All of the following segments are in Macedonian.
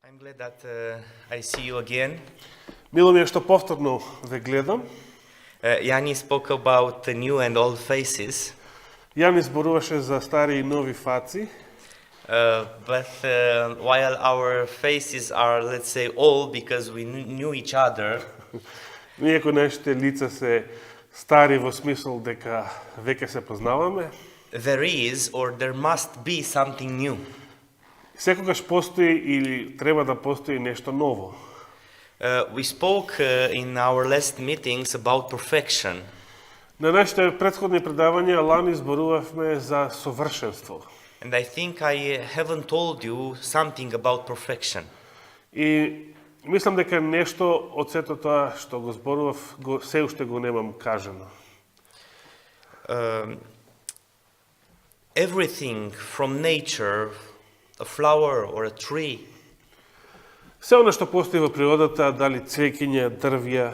I'm glad that I see you again. Мило ми е што повторно ве гледам. Yanni spoke about the new and old faces, Јани зборуваше за стари и нови фаци, but while our faces are, let's say, old because we knew each other, иако нашите лица се стари во смисол дека веќе се познаваме, there is or there must be something new. секогаш постои или треба да постои нешто ново. We spoke in our last meetings about perfection. На нашите претходни предавања лани зборувавме за совршенство. And I think I haven't told you something about perfection. И мислам дека нешто од сето тоа што го зборував, се уште го немам кажано. Everything from nature, a flower or a tree, Се оно што постои во природата, дали цвеќиња, дрвја,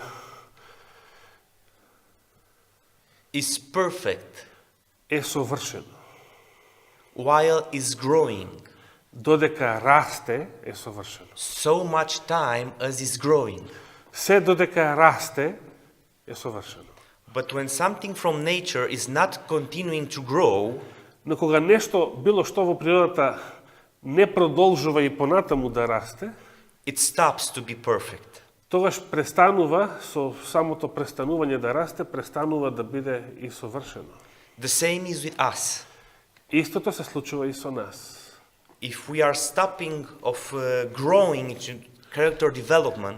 is perfect е совршено. while is growing Додека расте, е совршено. so much time as is growing. Се додека расте, е совршено. But when something from nature is not continuing to grow, Но кога нешто, било што во природата, не продолжува и понатаму да расте, it stops to be perfect. тогаш престанува, со самото престанување да расте, престанува да биде и совршено. The same is with us. Истото се случува и со нас. If we are stopping of growing into character development,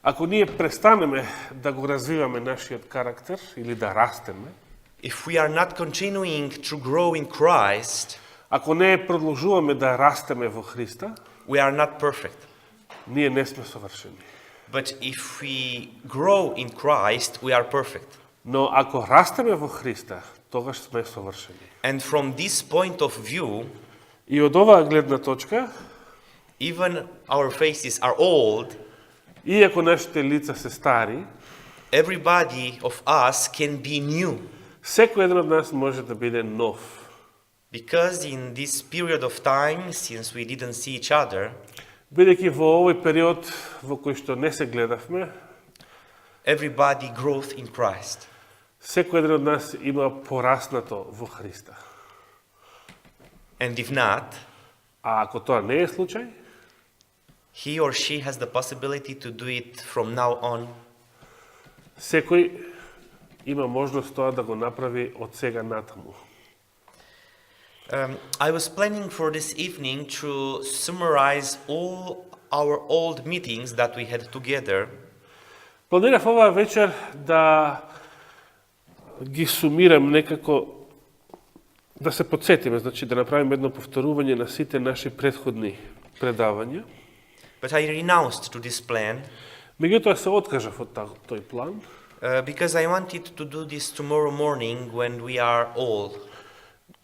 Ако ние престанеме да го развиваме нашиот карактер или да растеме, if we are not continuing to grow in Christ, ако не продолжуваме да растеме во Христа, we are not perfect. ние не сме совршени. But if we grow in Christ, we are perfect. Но ако растеме во Христа, тогаш сме совршени. And from this point of view, И од оваа гледна точка, even our faces are old, иако нашите лица се стари, everybody of us can be new. секој еден од нас може да биде нов. Because in this period of time, since we didn't see each other, Бидејќи во овој период во кој што не се гледавме, everybody growth in Christ. секој еден од нас има пораснато во Христа. And if not, А ако тоа не е случај, he or she has the possibility to do it from now on. секој има можност тоа да го направи од сега натаму. I was planning for this evening to summarize all our old meetings that we had together. Планирав оваа вечер да ги сумирам некако, да се подсетиме, значи да направиме едно повторување на сите наши претходни предавања. But I renounced to this plan Меѓутоа се откажав од тој план, because I wanted to do this tomorrow morning when we are all.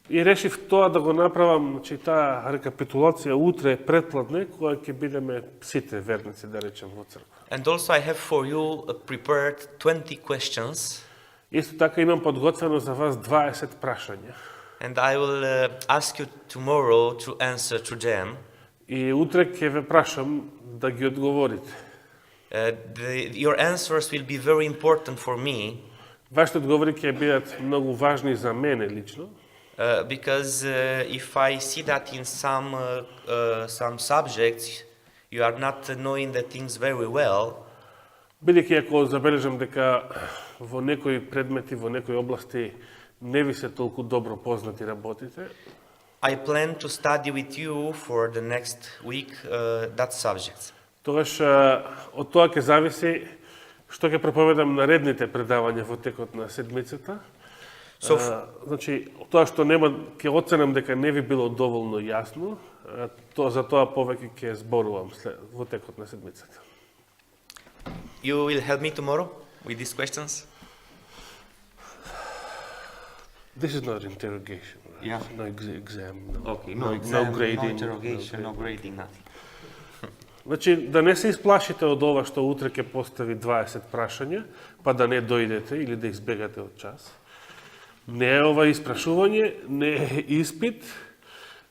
и решив тоа да го направам, значи таа рекапитулација утре предпладне, кога ќе бидеме сите верници, да речем, во црква. And also I have for you prepared 20 questions, Исто така имам подготвено за вас 20 прашања. and I will ask you tomorrow to answer to them. И утре ќе ве прашам да ги одговорите. Your answers will be very important for me Вашите одговори ќе бидат многу важни за мене лично, because if I see that in some subjects you are not knowing the things very well, бидејќи ако забележам дека во некои предмети, во некои области не ви се толку добро познати работите, I plan to study with you for the next week that subject. тогаш од тоа ќе зависи што ќе проповедам наредните предавања во текот на седмицата. Значи, тоа што нема, ќе оценам дека не ви било доволно јасно, за тоа повеќе ќе зборувам во текот на седмицата. You will help me tomorrow with these questions? This is not interrogation. Right? Yeah. No exam. No, Okay, no grading. no interrogation, no grading, nothing. Значи, да не се исплашите од ова што утре ќе постави 20 прашања, па да не дојдете или да избегате од час. Не е ова испрашување, не е испит,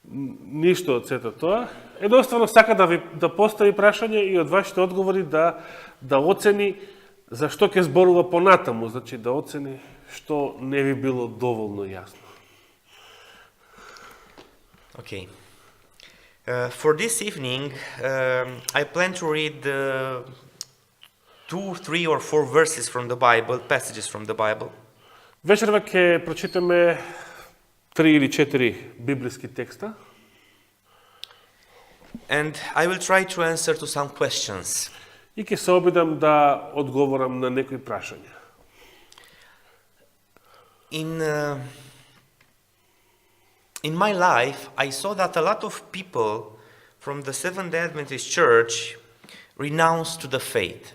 ништо од сето тоа. Едноставно сака да постави прашање и од вашите одговори да оцени зашто ќе зборува понатаму, значи да оцени што не ви било доволно јасно. Okay. For this evening, I plan to read 2, 3, or 4 verses from the Bible, passages from the Bible. Вечерва ќе прочитаме 3 или 4 библиски текста. And I will try to answer to some questions. И ќе се обидам да одговорам на некои прашања. In my life, I saw that a lot of people from the Seventh-day Adventist Church renounced to the faith.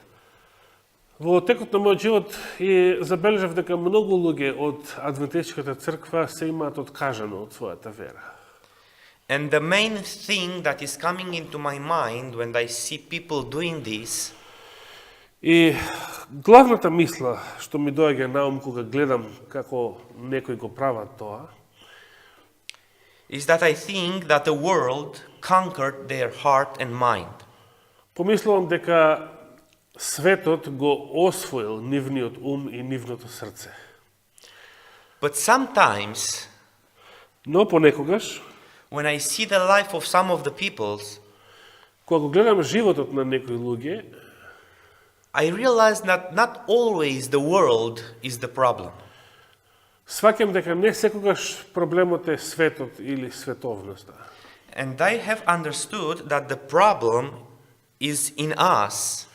Во текот на мојот живот и забележав дека многу луѓе од Адвентистичката црква се имаат откажано од својата вера. And the main thing that is coming into my mind when I see people doing this И главната мисла што ми доаѓа на ум кога гледам како некои го прават тоа, is that I think that the world conquered their heart and mind. помислувам дека светот го освоил нивниот ум и нивното срце. But sometimes, Но понекогаш, when I see the life of some of the peoples, кога го гледам животот на некои луѓе, I realize that not always the world is the problem. сваќам дека не секогаш проблемот е светот или световноста. And I have understood that the problem is in us.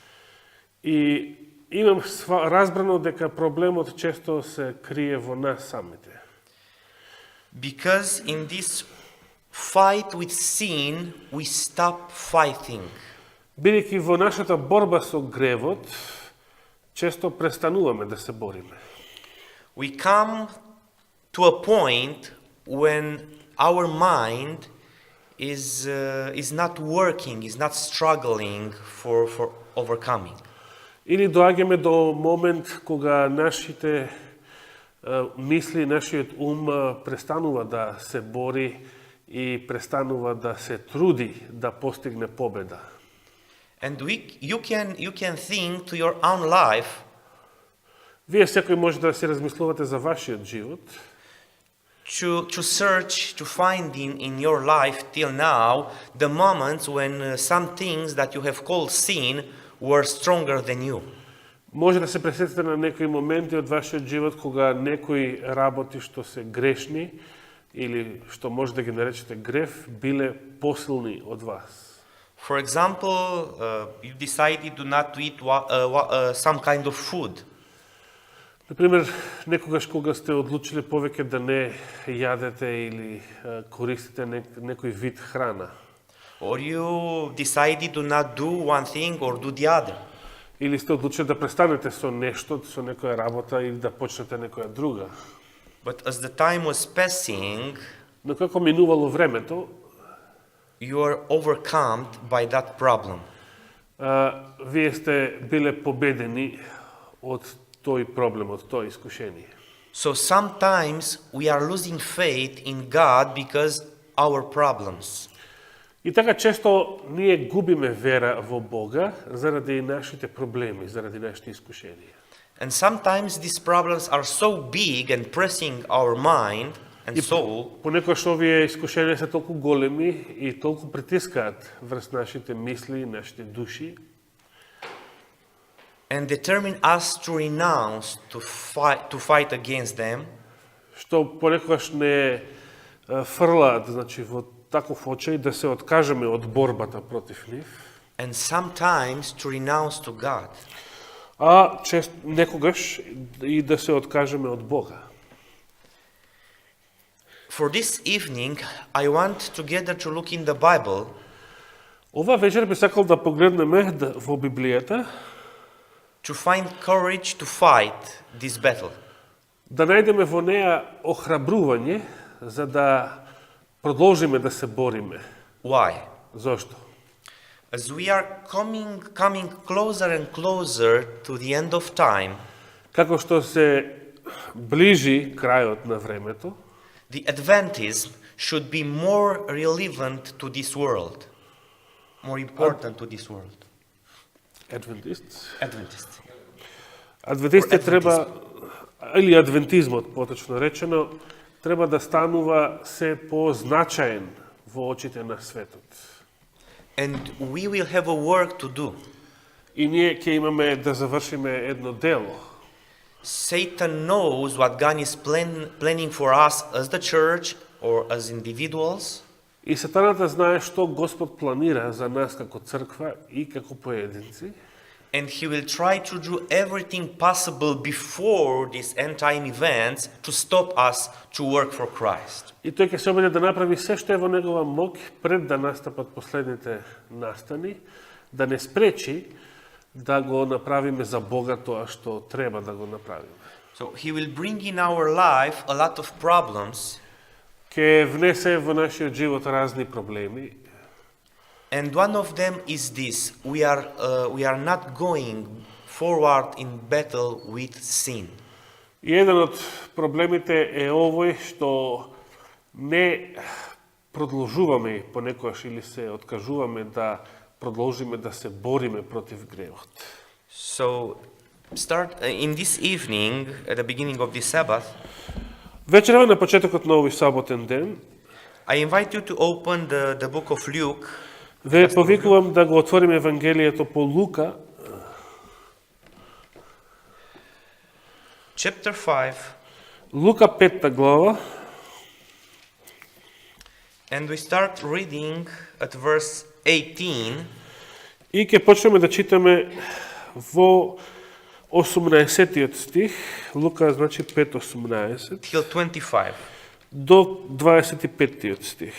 И имам разбрано дека проблемот често се крие во нас самите. Because in this fight with sin, we stop fighting. Бидејќи во нашата борба со гревот, често престануваме да се бориме. We come to a point when our mind is not working, is not struggling for overcoming. Или доаѓаме до момент кога нашите мисли, нашиот ум престанува да се бори и престанува да се труди да постигне победа. And you can think to your own life. Вие секој може да се размислувате за вашиот живот. To search, to find in your life till now the moments when some things that you have called sin were stronger than you. Може да се пресетите на некои моменти од вашиот живот кога некои работи што се грешни или што може да ги наречете грев биле посилни од вас. For example, you decided to not eat some kind of food. Например, некогаш кога сте одлучиле повеќе да не јадете или користите некој вид храна. Or you decided to not do one thing or do the other. Или сте одлучили да престанете со нешто, со некоја работа или да почнете некоја друга. But as the time was passing, но како минувало времето, you are overcome by that problem. Вие сте биле победени од тој проблем, од тоа искушение. So sometimes we are losing faith in God because our problems. И така често ние губиме вера во Бога заради нашите проблеми, заради нашите искушенија. And sometimes these problems are so big and pressing our mind and soul. Понекогаш овие искушенија се толку големи и толку притискаат врз нашите мисли, нашите души. And determine us to renounce, to fight against them. Што понекогаш не фрлаат, значи во таков очај да се откажеме од борбата против нив. And sometimes to renounce to God. А некогаш и да се откажеме од Бога. For this evening, I want together to look in the Bible. Ова вечер би сакал да погледнеме во Библијата. To find courage to fight this battle. Да најдеме во неа охрабрување за да продолжиме да се бориме. Why? Зошто? As we are coming closer and closer to the end of time, како што се ближи крајот на времето, the Adventism should be more relevant to this world, more important to this world. Adventists. Адвентистите треба, или адвентизмот, поточно речено, треба да станува се позначаен во очите на светот. And we will have a work to do. И ние ќе имаме да завршиме едно дело. Satan knows what God is planning for us as the church or as individuals. И сатаната знае што Господ планира за нас како црква и како поединци. And he will try to do everything possible before these end-time events to stop us to work for Christ. И тој ќе се обиде да направи се што е во негова моќ пред да настапат последните настани, да не спречи да го направиме за Бога тоа што треба да го направиме. So he will bring in our life a lot of problems. Ќе внесе во нашиот живот разни проблеми. And one of them is this: we are not going forward in battle with sin. И еден од проблемите е овој што не продолжуваме понекогаш или се откажуваме да продолжиме да се бориме против гревот. So start in this evening, at the beginning of this Sabbath, Вечерва на почетокот на овој саботен ден, I invite you to open the book of Luke. ве повикувам да го отвориме Евангелието по Лука, Chapter 5, Лука 5 глава, and we start reading at verse 18 и ќе почнеме да читаме во 18 стих, Лука значи 5:18 till 25. до 25 стих.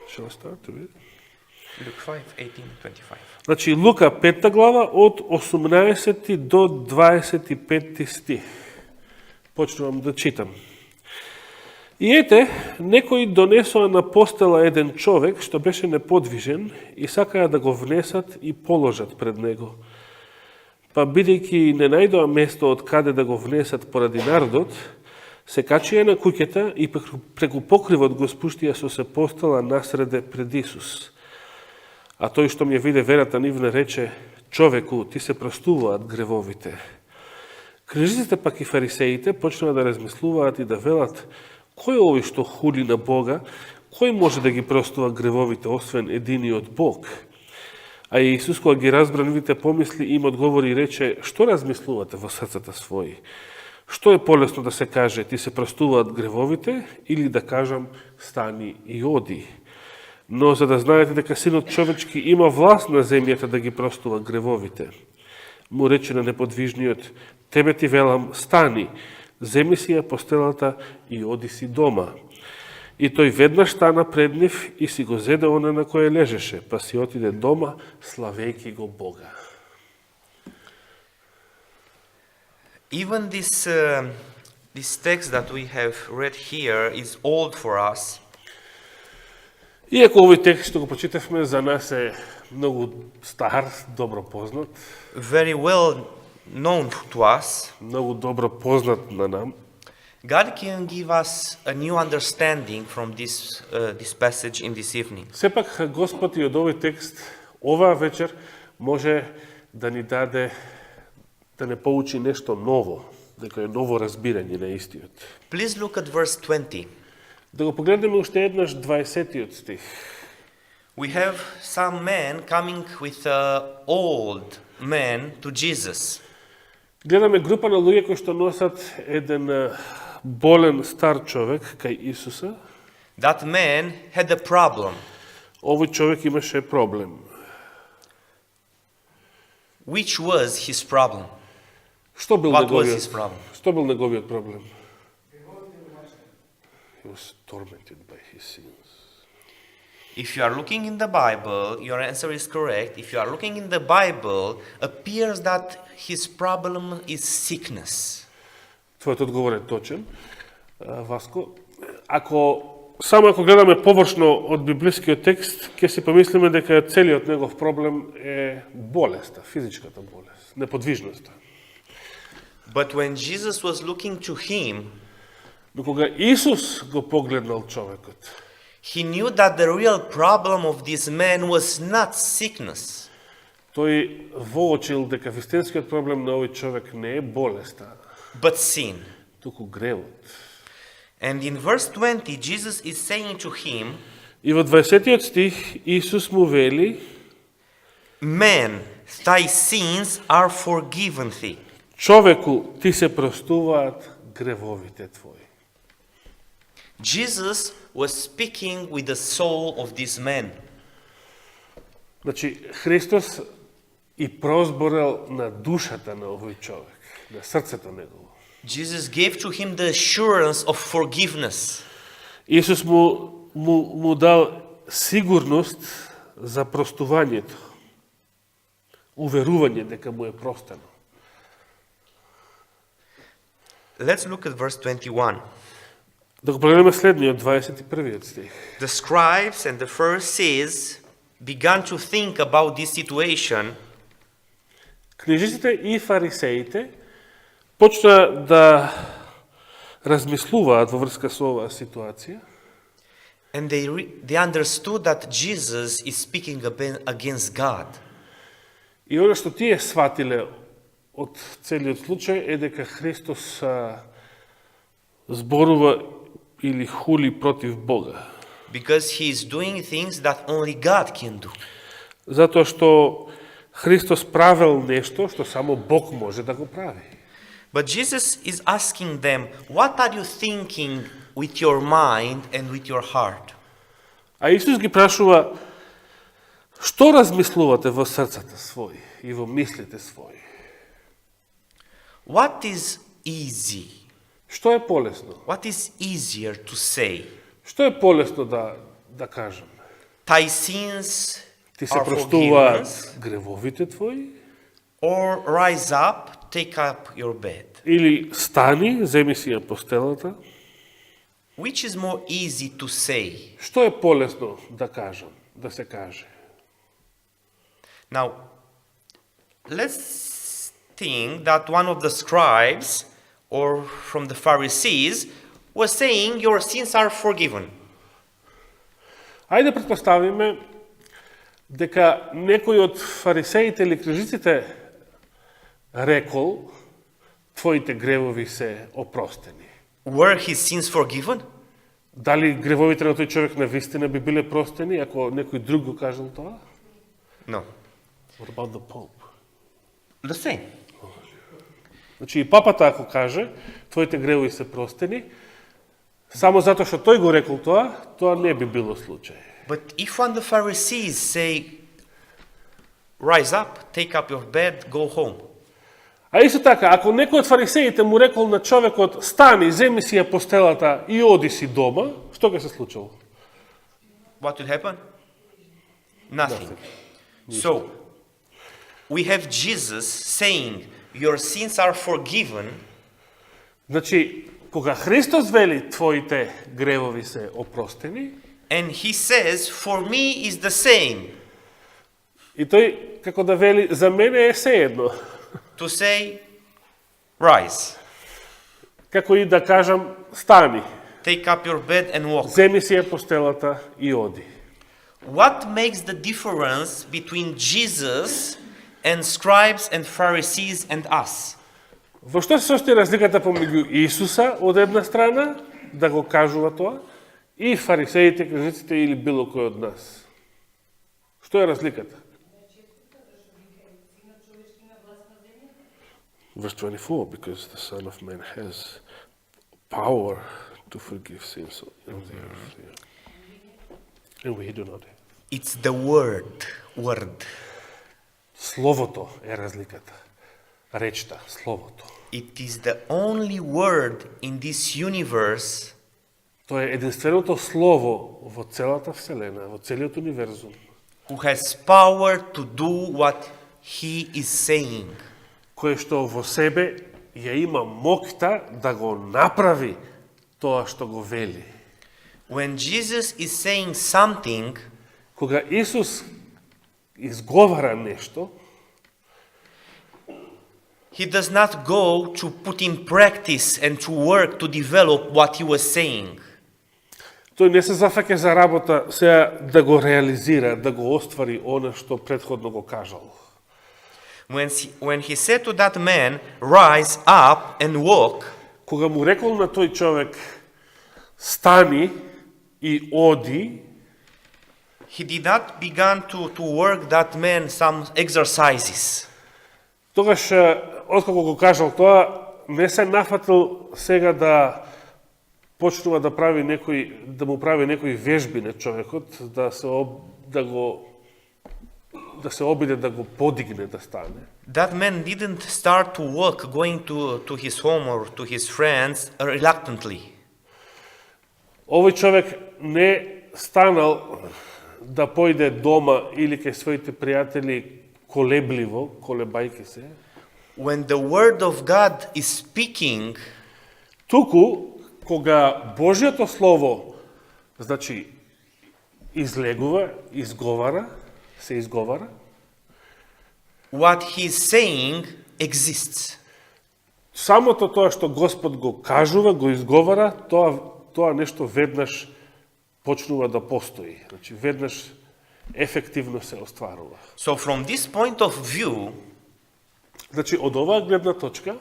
Shall I start to read? Luke 5, 18, 25. Значи Лука 5 глава од 18 до 25 стих. Почнувам да читам. И ете, некои донесоа на постела еден човек што беше неподвижен и сакаа да го внесат и положат пред него. Па бидејќи не најдоа место од каде да го внесат поради народот, се качија на куќата и преку покривот го спуштија со се постела насреде пред Исус. А тој што ми ја виде верата нивна рече: човеку, ти се простуваат гревовите. Книжниците пак и фарисеите почнаа да размислуваат и да велат: кој е овој што хули на Бога? Кој може да ги простува гревовите, освен единиот Бог? А Иисус, кога ги разбра нивните помисли, им одговори и рече: што размислувате во срцата своји? Што е полесно да се каже: ти се простуваат гревовите, или да кажам: стани и оди? Но за да знаете дека Синот човечки има власт на земјата да ги простува гревовите, му рече на неподвижниот: тебе ти велам, стани, земи си ја постелата и оди си дома. И тој веднаш стана пред нив и си го зеде она на кој лежеше, па си отиде дома, славејќи го Бога. Even this text that we have read here is old for us. Иако овој текст што го прочитавме за нас е многу стар, добро познат, Very well known to us. многу добро познат на нам, God can give us a new understanding from this passage in this evening. сепак Господ и од овој текст оваа вечер може да ни даде, да не поучи нешто ново, дека е ново разбирање на истиот. Please look at verse 20. Да го погледнеме уште еднаш 20 стих. We have some men coming with an old man to Jesus. Гледаме група на луѓе кои што носат еден болен стар човек кај Исуса. That man had a problem. Овој човек имаше проблем. Which was his problem? Што бил What was his неговиот? problem? Што бил неговиот проблем? He was tormented by his sins. If you are looking in the Bible, your answer is correct. If you are looking in the Bible, appears that his problem is sickness. Твојот одговор е точен, Васко. Само ако гледаме површно од библискиот текст, ќе си помислиме дека целиот негов проблем е болеста, физичката болест, неподвижноста. But when Jesus was looking to him, Но кога Исус го погледнал човекот, he knew that the real problem of this man was not sickness, тој воочил дека вистинскиот проблем на овој човек не е болеста, but sin. туку гревот. And in verse 20, Jesus is saying to him, И во 20 стих Исус му вели: Man, thy sins are forgiven thee. човеку, ти се простуваат гревовите твои. Jesus was speaking with the soul of this man. Значи, Христос и прозборел на душата на овој човек, на срцето негово. Jesus gave to him the assurance of forgiveness. Исус му дал сигурност за простувањето, уверување дека му е простено. Let's look at verse 21. Да го прогледаме следниот 21 стих. The scribes and the Pharisees began to think about this situation, Книжниците и фарисеите почна да размислуваат во врска со оваа ситуација and they understood that Jesus is speaking against God. и оно што тие сватиле од целиот случај е дека Христос зборува или хули против Бога. Because he is doing things that only God can do. Затоа што Христос правел нешто што само Бог може да го прави. But Jesus is asking them, what are you thinking with your mind and with your heart? А Исус ги прашува: што размислувате во срцата своји и во мислите своји? What is easy? Што е полесно? What is easier to say? Што е полесно да кажам? Thy sins Ти се are простуваат forgiven, гревовите твои? or rise up, take up your bed. Или стани, земи си ја постелата? Which is more easy to say? Што е полесно да кажам, да се каже? Now, let's think that one of the scribes or from the Pharisees was saying, your sins are forgiven. Ајде претпоставиме дека некој од фарисеите или книжниците рекол: твоите гревови се опростени. Were his sins forgiven? Дали гревовите на тој човек на вистина би биле простени ако некој друг го кажал тоа? No. What about the Pope? The same. Значи и папата ако каже твоите гревови се простени, само затоа што тој го рекол тоа, тоа не би било случај. But if one of the Pharisees say, rise up, take up your bed, go home. А исто така, ако некој од фарисеите му рекол на човекот: стани, земи си ја постелата и оди си дома, што ќе се случило? What will happen? Nothing. So, we have Jesus saying, your sins are forgiven, Значи, кога Христос вели твоите гревови се опростени, and he says, for me is the same. и тој како да вели: за мене е сеедно. To say, rise, Како и да кажам: стани, take up your bed and walk. земи си ја постелата и оди. What makes the difference between Jesus and scribes and Pharisees and us? Во што се состои разликата помеѓу Исуса од една страна, да го кажува тоа, и фарисеите, книжниците или било кој од нас? Што е разликата? Verse 24, because the Son of Man has power to forgive sins on the earth. Yeah. And we do not have. It's the word. Словото е разликата. Речта, словото. It is the only word in this universe Тоа е единственото слово во целата Вселена, во целиот универзум, who has power to do what he is saying. кое што во себе ја има моќта да го направи тоа што го вели. When Jesus is saying something, Кога Исус изговара нешто, He does not go to put in practice and to work to develop what he was saying. Тој не се зафаќа за работа сега да го реализира, да го оствари она што претходно го кажал. When he said to that man, rise up and walk, Кога му рекол на тој човек, стани и оди, he did not begin to work that man some exercises. тогаш, откако го кажал тоа, не се нафатил сега да почнува да прави да му прави некои вежби на човекот, да се обиде да го подигне да стане. That man didn't start to walk going to his home or to his friends reluctantly. Овој човек не станал да појде дома или кај своите пријатели колебајки се. When the word of God is speaking, Туку, кога Божјото Слово, значи, излегува, се изговара, what he's saying exists. самото тоа што Господ го кажува, го изговара, тоа нешто веднаш почнува да постои. Значи, веднаш ефективно се остварува. So from this point of view, Значи, од оваа гледна точка,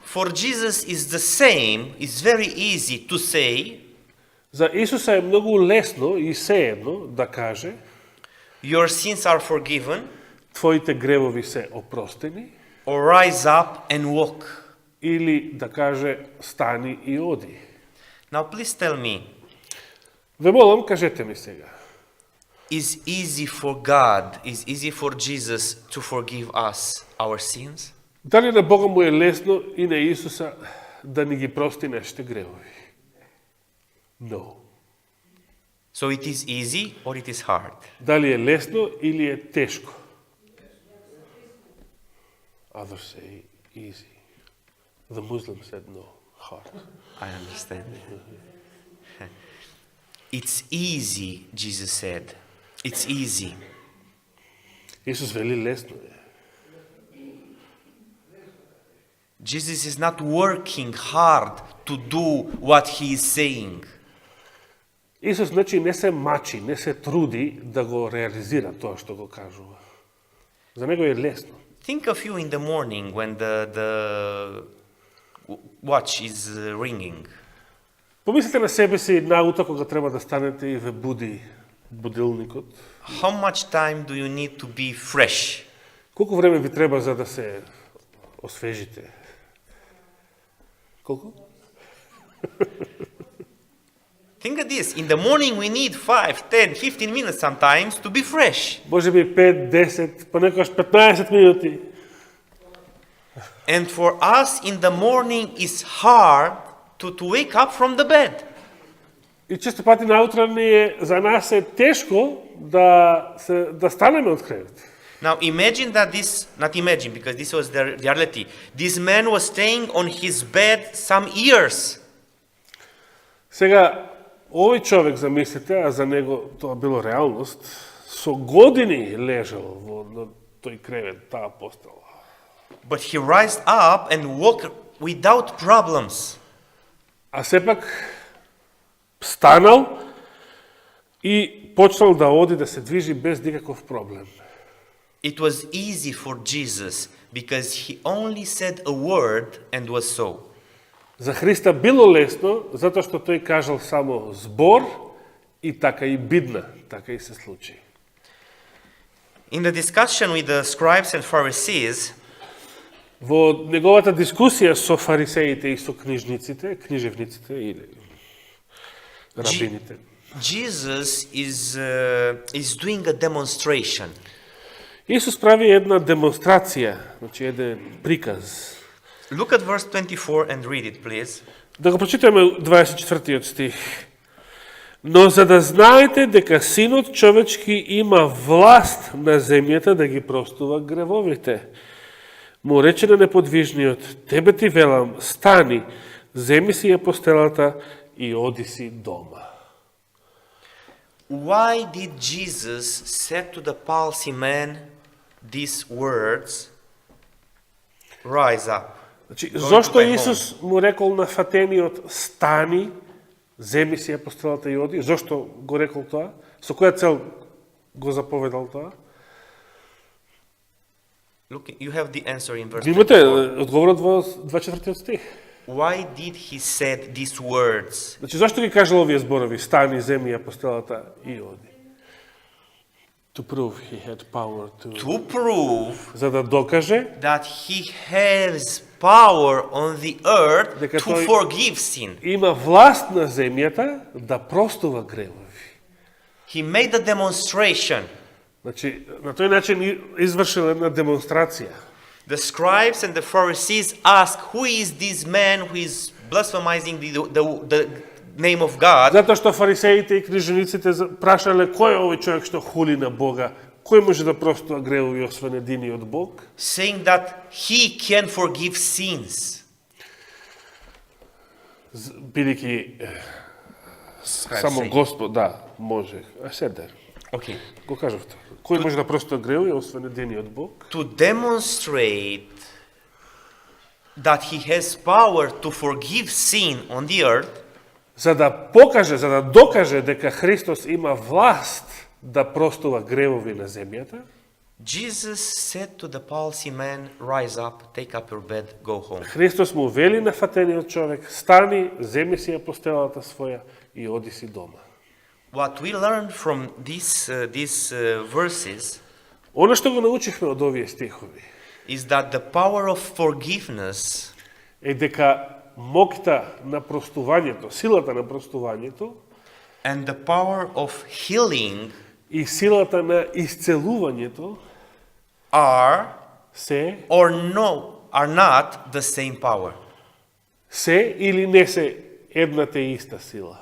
for Jesus is the same, it's very easy to say, за Исуса е многу лесно и сеедно да каже, your sins are forgiven, твоите гревови се опростени, or rise up and walk. или да каже, стани и оди. Now please tell me, Ве молам, кажете ми сега. is easy for God, is easy for Jesus to forgive us our sins? Дали на Бога му е лесно и на Исуса да ни ги прости нашите гревови? No. So it is easy or it is hard? Дали е лесно или е тешко? Others say easy. The Muslim said no, hard. I understand. It's easy, Jesus said. It's easy. Исус вели лесно е. Jesus is not working hard to do what he is saying. Исус значи не се мачи, не се труди да го реализира тоа што го кажува. За него е лесно. Think of you in the morning when the watch is ringing. Помислете на себе си наутро кога треба да станете и ве буди будилникот. How much time do you need to be fresh? Колку време ви треба за да се освежите? Колку? Think of this. In the morning we need 5, 10, 15 minutes sometimes to be fresh. Може би 5, 10, понекогаш 15 минути. And for us in the morning is hard to wake up from the bed. И често пати наутро за нас е тешко да станеме од кревет. Now imagine that not imagine because this was the reality. This man was staying on his bed some years. Сега, овој човек, замислите, а за него тоа било реалност, со години лежал на тој кревет, таа постела. But he rised up and walked without problems. А сепак станал и почнал да оди, да се движи без никаков проблем. It was easy for Jesus because he only said a word and was so. За Христа било лесно, затоа што тој кажал само збор и така и бидна, така и се случи. In the discussion with the scribes and Pharisees, Во неговата дискусија со фарисеите и со книжевниците или рабините, Jesus is doing a demonstration. Исус прави една демонстрација, значи еден приказ. Look at verse 24 and read it, please. Да го прочитаме 24 стих. Но за да знаете дека Синот човечки има власт на земјата да ги простува гревовите, му рече на неподвижниот, тебе ти велам, стани, земи си ја постелата и оди си дома. Why did Jesus say to the palsy man these words? rise up. Значи, Going зошто to my Исус му рекол на фатениот стани, земи си апостолата и оди? Зошто го рекол тоа? Со која цел го заповедал тоа? Look, you have the answer in verse Ви имате 24. одговорот во 24 стих. Why did he said these words? Значи, зашто ги кажал овие зборови? Стани, земи апостолата и оди. To prove he had power to... To prove За да докаже that he has power on the earth Дека to тој- forgive sin. има власт на земјата да простува гревови. He made a demonstration. Значи, на тој начин извршил една демонстрација. The scribes and the Pharisees ask, who is this man who is blasphemizing the name of God? Затоа што фарисеите и книжевниците прашале кој е овој човек што хули на Бога, кој може да простува гревови освен единиот Бог, Saying that he can forgive sins. бидејќи само Господ, да, може. А седер, Okay. го кажав тоа. Кој може да простува гревови освен единиот Бог? To demonstrate that he has power to forgive sin on the earth, За да покаже, за да докаже дека Христос има власт да простува гревови на земјата, Jesus said to the palsy man, rise up, take up your bed, go home. Христос му вели на фатениот човек, стани, земи си апостелата своја и оди си дома. What we learn from these verses Оно што го научивме од овие стихови is that the power of forgiveness е дека моќта на простувањето, силата на простувањето and the power of healing и силата на исцелувањето are се are not the same power. се или не се едната и иста сила.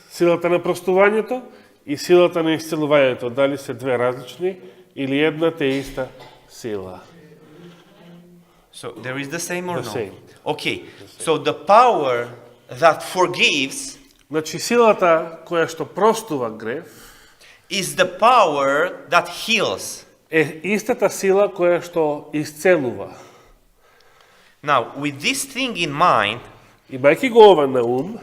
Силата на простувањето и силата на исцелувањето, дали се две различни или едната и иста сила. So there is the same or The no? same. Okay. So the power that forgives Значи силата која што простува грев is the power that heals. е истата сила која што исцелува. Now, with this thing in mind, Имајќи го ова на ум,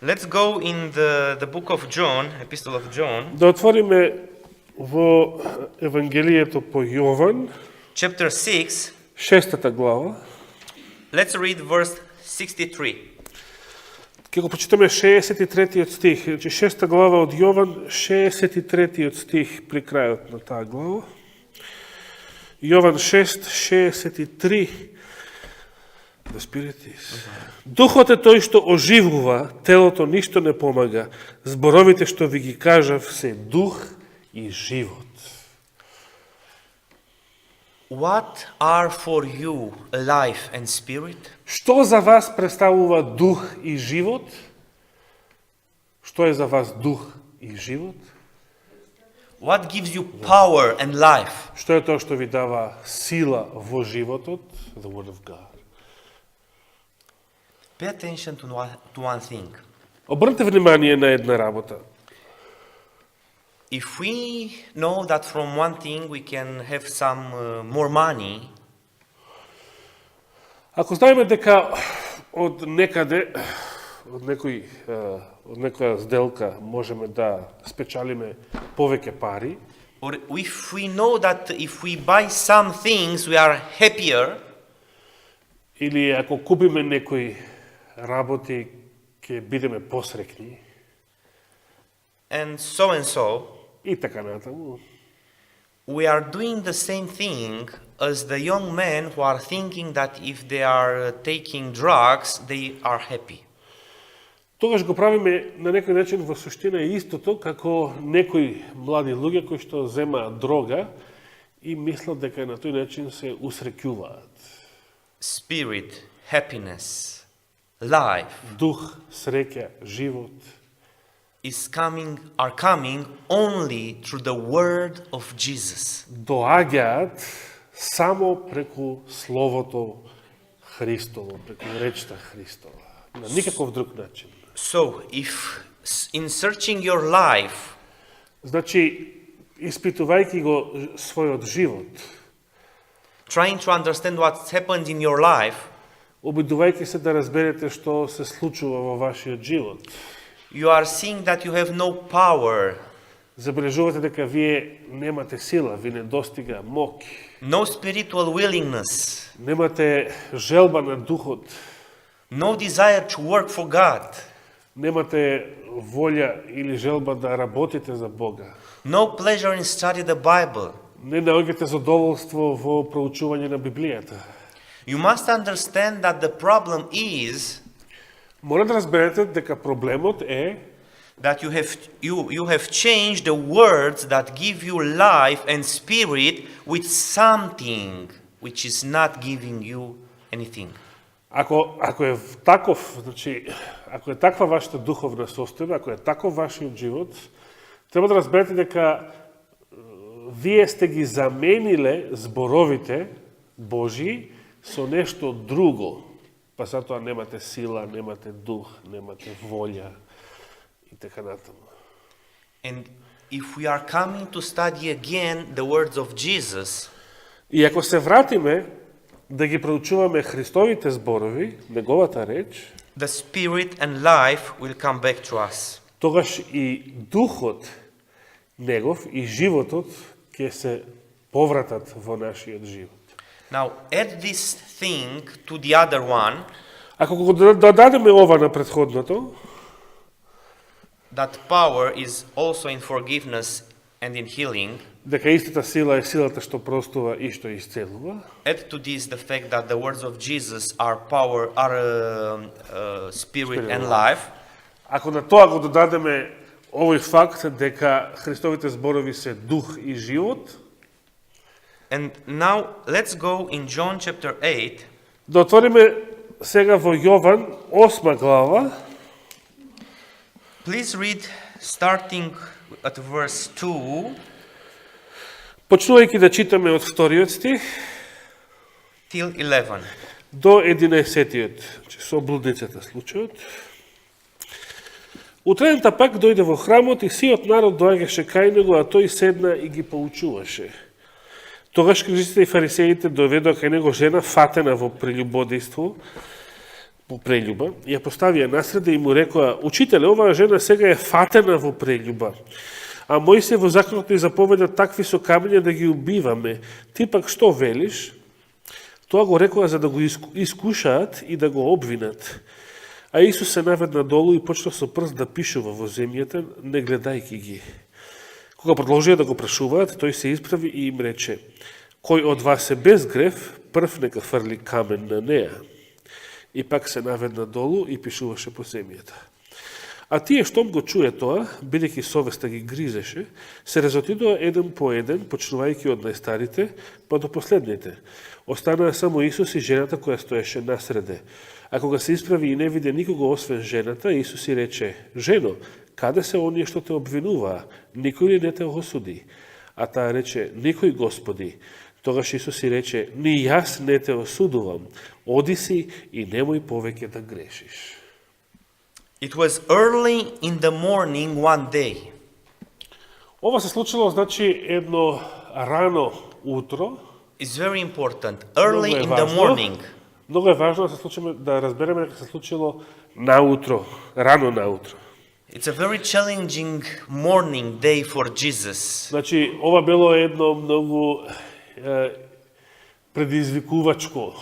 let's go in the book of John, Epistle of John, да отвориме во Евангелието по Јован, chapter 6. 6 глава. Let's read verse 63. Ке го почитаме 63 стих. Значи 6 глава од Јован, 63 стих при крајот на таа глава. Јован 6, 63. The Spirit is. Духот е тој што оживува, телото ништо не помага. Зборовите што ви ги кажав се дух и живот. What are for you life and spirit? Што за вас представува дух и живот? Што е за вас дух и живот? What gives you power and life? Што е тоа што ви дава сила во животот? The Word of God. Pay attention to one thing. Обрнете внимание на една работа. If we know that from one thing we can have some more money, Ако знаеме дека од некаде, од некоја сделка можеме да спечалиме повеќе пари, or if we know that if we buy some things we are happier, или ако купиме некои работи, ќе бидеме посрекни, and so, и така натаму. we are doing the same thing as the young men who are thinking that if they are taking drugs, they are happy. Тогаш го правиме на некој начин во суштина истото како некои млади луѓе кои што земаат дрога и мислат дека на тој начин се усреќуваат. Spirit, happiness, life Дух, среќа, живот are coming only through the word of Jesus. доаѓаат само преку Словото Христово, преку речта Христова. На никаков друг начин. So, if in searching your life, Значи, испитувајќи го својот живот, trying to understand what happened in your life, обидувајќи се да разберете што се случува во вашиот живот. you are seeing that you have no power, Забележувате дека вие немате сила, ви не достига моќ, no spiritual willingness, немате желба на духот, no desire to work for God, немате волја или желба да работите за Бога. no pleasure in study the Bible. Не наоѓате задоволство во проучување на Библијата. You must understand that the problem is Мора да разберете дека проблемот е that you have changed the words that give you life and spirit with something which is not giving you anything. ако е таков, значи ако е таква вашата духовна состојба, ако е таков вашиот живот, треба да разберете дека вие сте ги замениле зборовите Божии со нешто друго. Па затоа немате сила, немате дух, немате волја и така натаму. And if we are coming to study again the words of Jesus, И ако се вратиме да ги проучуваме Христовите зборови, неговата реч, the spirit and life will come back to us. тогаш и духот негов и животот ќе се повратат во нашиот живот. Now add this thing to the other one, Ако го додадеме ова на претходното, that power is also in forgiveness and in healing, дека истата сила е силата што простува и што исцелува, add to this the fact that the words of Jesus are power, are spirit and life, ако на тоа го додадеме овој факт дека Христовите зборови се дух и живот, and now let's go in John chapter 8, да отвориме сега во Јован 8 глава, please read starting at verse 2 почнувајќи да читаме од вториот стих till 11. до 11-тиот, со блудницата случајот. Утредента пак дојде во храмот и сиот народ доаѓаше кај него, а тој седна и ги поучуваше. Тогаш книжниците и фарисеите доведоа кај него жена фатена во прелюбодејство, по прелюба, ја поставија насреде и му рекоа: Учителе, оваа жена сега е фатена во прелюба. А Мојсей во законот ни заповеда такви со камења да ги убиваме. Ти пак што велиш? Тоа го рекоа за да го искушаат и да го обвинат. А Исус се наведна долу и почна со прст да пишува во земјата, не гледајќи ги. Кога продолжија да го прашуваат, тој се исправи и им рече: Кој од вас е без грев, прв нека фрли камен на неа. И пак се наведна долу и пишуваше по земјата. А тие штом го чуе тоа, бидејќи совеста ги гризеше, се разотидоа еден по еден, почнувајќи од најстарите, па до последните. Останаа само Исус и жената која стоеше насреде. А кога се исправи и не виде никого освен жената, Исус и рече: Жено, каде се оние што те обвинуваа? Никој ли не те осуди? А таа рече: Никој, Господи. Тогаш Исус и рече: Ни јас не те осудувам. Оди си и немој повеќе да грешиш. It was early in the morning one day. Ова се случило, значи, едно рано утро. It's very important. Early in the morning. Многу е важно да разбереме дека се случило наутро, рано наутро. It's a very challenging morning day for Jesus. Значи, ова било едно многу предизвикувачко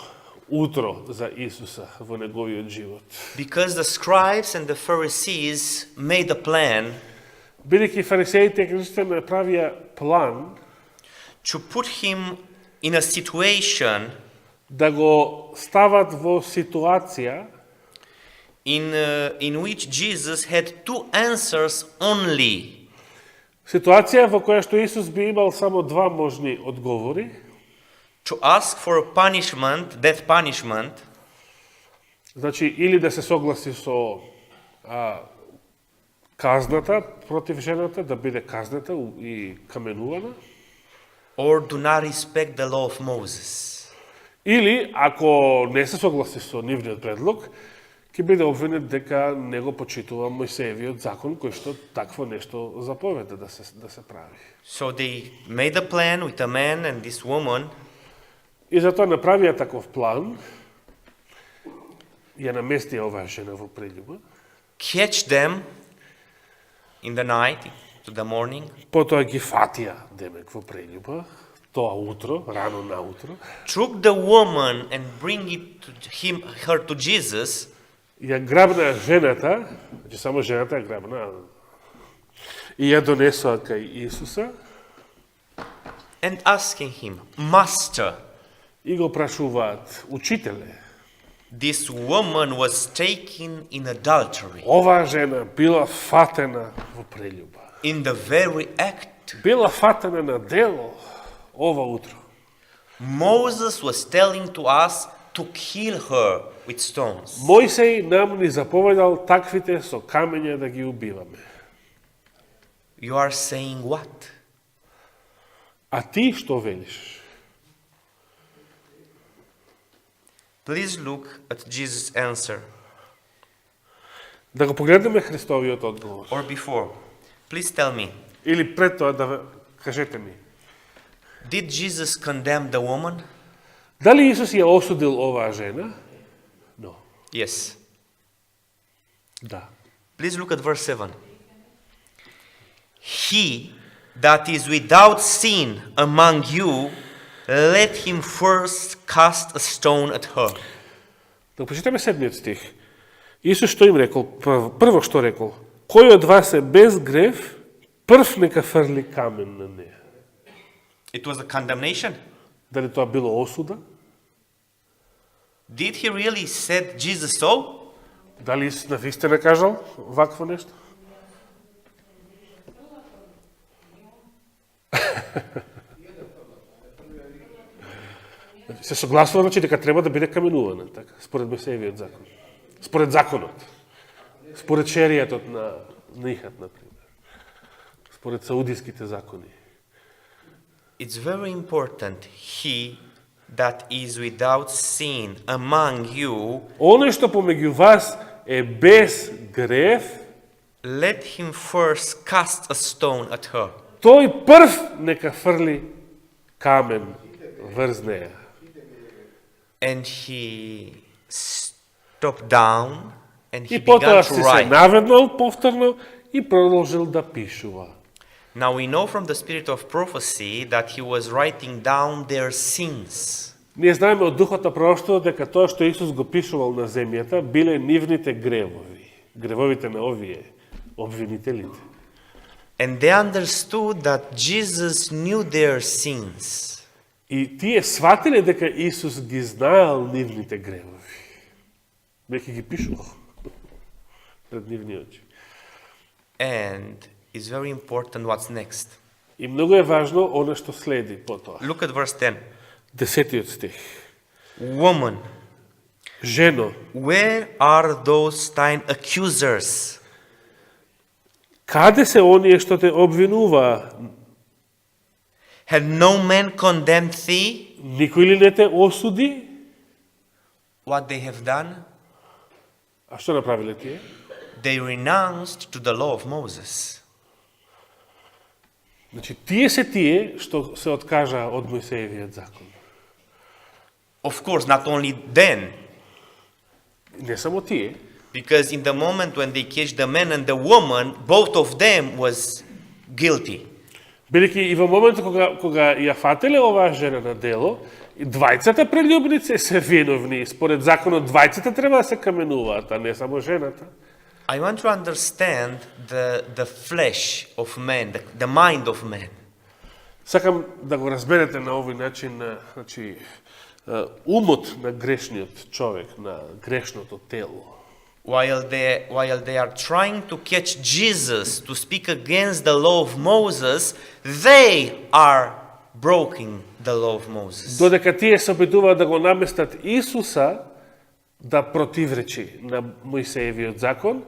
утро за Исуса во неговиот живот. Because the scribes and the Pharisees made a plan Бидејќи фарисеите и книжниците направија план to put him in a situation да го стават во ситуација in which Jesus had two answers only. Ситуација во која што Исус би имал само два можни одговори. To ask for a punishment, death punishment, Значи, или да се согласи со казната против жената, да биде казната и каменувана, or do not respect the law of Moses. или, ако не се согласи со нивниот предлог, ќе биде обвинет дека не го почитува Мојсеевиот закон, кој што такво нешто заповеда да се прави. So they made a plan with a man and this woman. И затоа направија таков план, ја наместија оваа жена во прељуба, catch them in the night, to the morning, потоа ги фатија демек во прељуба, тоа утро, рано наутро, took the woman and bring it to her to Jesus, ја грабна жената, значи само жената ја грабна, и ја донесоа кај Исуса, and asking him, Master, и го прашуваат, учителе, this woman was taken in adultery, оваа жена била фатена во прељуба. in the very act. Била фатена на дело ова утро. Moses was telling to us to kill her with stones. Мојсей нам ни заповедал таквите со камења да ги убиваме. You are saying what? А ти што велиш? Please look at Jesus' answer. Да го погледнеме Христовиот одговор. Or before. Please tell me, Или пред тоа да кажете ми. did Jesus condemn the woman? Дали Исус ја осудил оваа жена? No. Yes. Да. Please look at verse 7. He that is without sin among you, let him first cast a stone at her. Да прочитаме 7 стих. Исус што им рекол? Прво што рекол? Кој од вас е без грев, прв нека фрли камен на неја. It was a condemnation. Дали тоа било осуда? Did he really said Jesus so? Дали Исус навистина кажал вакво нешто? Се согласува, значи, дека треба да биде каменувана, така, според Мојсеевиот закон. Според законот. Според шеријатот на Ихат, например. Според саудиските закони. It's very important. He that is without sin among you, Оној што помеѓу вас е без грев, let him first cast a stone at her. тој прв нека фрли камен врз неја. And he stopped down and he И потоа began to се write. наведнал повторно и продолжил да пишува. Now we know from the spirit of prophecy that he was writing down their sins. Ние знаеме од духот на пророштво дека тоа што Исус го пишувал на земјата биле нивните гревови, гревовите на овие обвинителите. And they understood that Jesus knew their sins. И тие сватиле дека Исус ги знаел нивните гревови. Веќе ги пишувал пред нивни очи. And it's very important what's next. И многу е важно она што следи потоа. Look at verse 10. 10 стих. Woman, Жено, where are those thine accusers? каде се оние што те обвинуваа? Had no man condemned thee? Никој ли не те осуди? What they have done? А што направиле тие? They renounced to the law of Moses. Значи, тие се тие што се откажаа од Мојсеевиот закон. Of course, not only then, Не само тие, because in the moment when they catch the man and the woman, both of them was guilty. бидејќи и во моментот кога ја фателе оваа жена на дело, и двајцата прелюбници се виновни. Според законот двајцата треба да се каменуваат, а не само жената. I want to understand the flesh of man, the mind of man. Сакам да го разберете на овој начин, значи, умот на грешниот човек, на грешното тело. While they are trying to catch Jesus to speak against the law of Moses, they are breaking the law of Moses. Додека тие се обидуваат да го наместат Исуса да противречи на Мојсеевиот закон,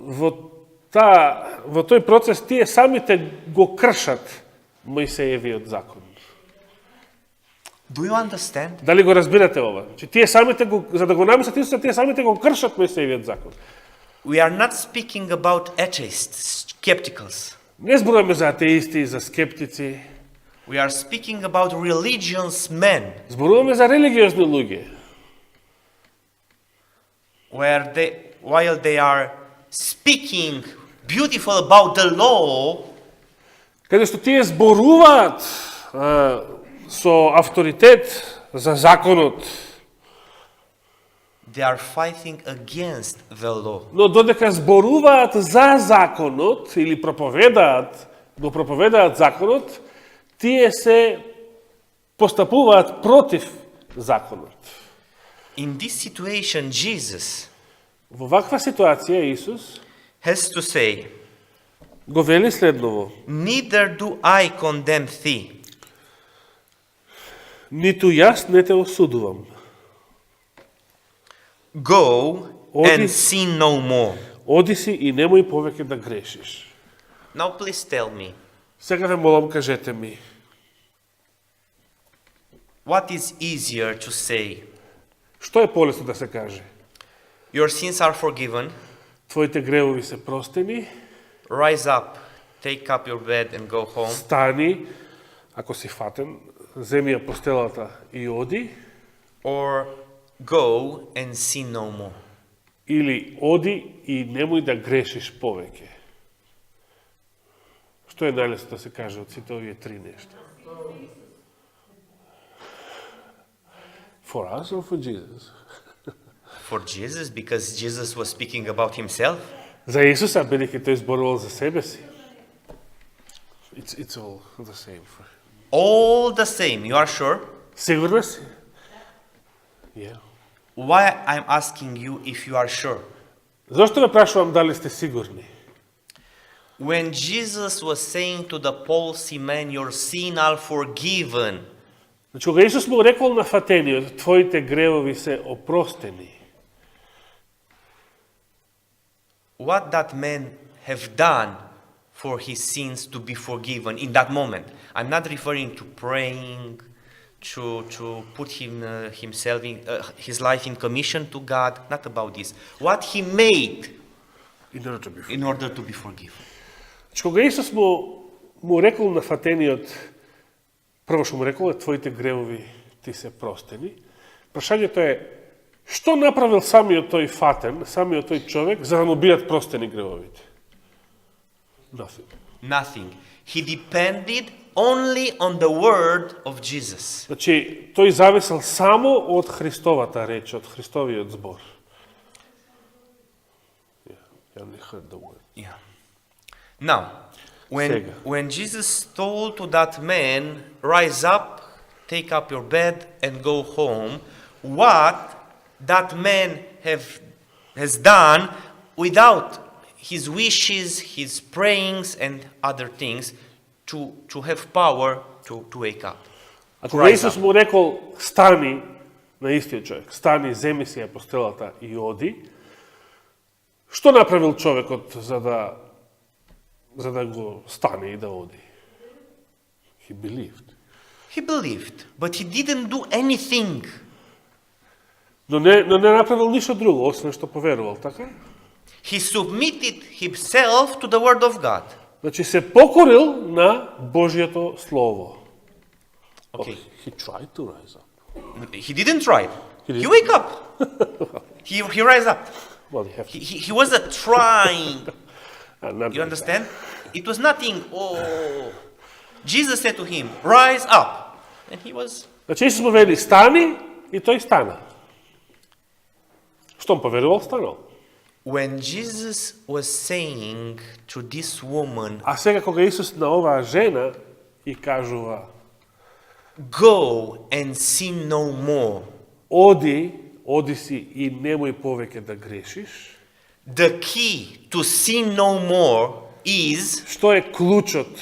во тој процес тие самите го кршат Мојсеевиот закон. Do you understand? Дали го разбирате ова? Че тие самите за да го наместат Исуса, тие самите го кршат Мојсеевиот закон. We are not speaking about atheists, skepticals. Не зборуваме за атеисти и за скептици. We are speaking about religious men, Зборуваме за религиозни луѓе, while they are speaking beautiful about the law, каде што тие зборуваат со авторитет за законот, they are fighting against the law. но додека зборуваат за законот или го проповедаат законот, тие се постапуваат против законот. In this situation, Jesus Во ваква ситуација Исус has to say, го вели следново: neither do I condemn thee. ниту јас не те осудувам. Go Оди. and sin no more. Оди си и немој повеќе да грешиш. Now please tell me, Сега ве молам, кажете ми, what is easier to say? што е полесно да се каже? Your sins are forgiven, Твоите гревови се простени, rise up, take up your bed and go home. стани, ако си фатен, земи ја постелата и оди, Or go and sin no more. или оди и немој да грешиш повеќе. Што е најлесно да се каже од сите овие три нешта? For us or for Jesus? For Jesus, because Jesus was speaking about himself. За Исуса, бидејќи тој зборувал за себе си. It's all the same. All the same, you are sure? Сигурна си? Yeah. Why I'm asking you if you are sure? Зошто ве прашувам дали сте сигурни? When Jesus was saying to the palsy man, your sin are forgiven, Значи, кога Исус му рекол на фатениот, твоите гревови се опростени, what that man have done for his sins to be forgiven in that moment? I'm not referring to praying, to put himself in his life in commission to God, not about this. What he made in order to be forgiven. Значи, кога Исус му рекол на фатениот, прво што му рекол е, твоите гревови ти се простени, прашањето е, што направил самиот тој фатен, самиот тој човек, за да му бидат простени гревовите? Nothing. Nothing. He depended only on the word of Jesus. Значи, тој зависел само од Христовата реч, од Христовиот збор. Yeah, I only heard the word. Yeah. Now, when Jesus told to that man, rise up, take up your bed and go home, what that man has done without his wishes, his prayings and other things to have power to wake up. А кога Исус му рекол, стани, на истиот човек, стани, земи си ја постелата и оди, што направил човекот за да го стане и да оди? He believed. He believed, but he didn't do anything. Но не направил ништо друго, освен што поверувал, така? He submitted himself to the word of God. Значи се покорил на Божјото слово. Okay. He tried to rise up. He didn't try. He wake up. he rise up. Well, you have to. He wasn't trying. Not You understand? It was nothing. Oh, Jesus said to him, "Rise up," and he was. Значи Исус му вели, стани, и тој стана. Што му поверувал, станал. When Jesus was saying to this woman, А сега кога Исус на оваа жена и кажува, "Go and sin no more," оди си и немој повеќе да грешиш. the key to sin no more is Што е клучот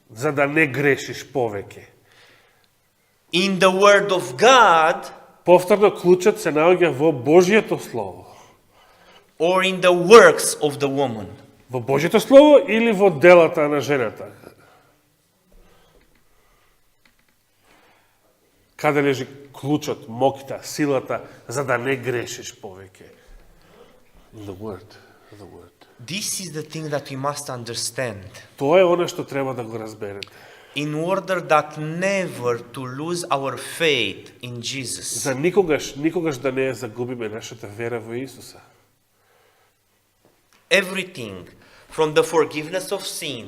за да не грешиш повеќе? in the word of God Повторно, клучот се наоѓа во Божјото слово. or in the works of the woman. Во Божјото слово или во делата на жената? Каде лежи клучот, моќта, силата за да не грешиш повеќе? In the word. The word. This is the thing that we must understand. Тоа е она што треба да го разберете. in order that never to lose our faith in Jesus. За никогаш да не ја загубиме нашата вера во Исуса. Everything from the forgiveness of sin,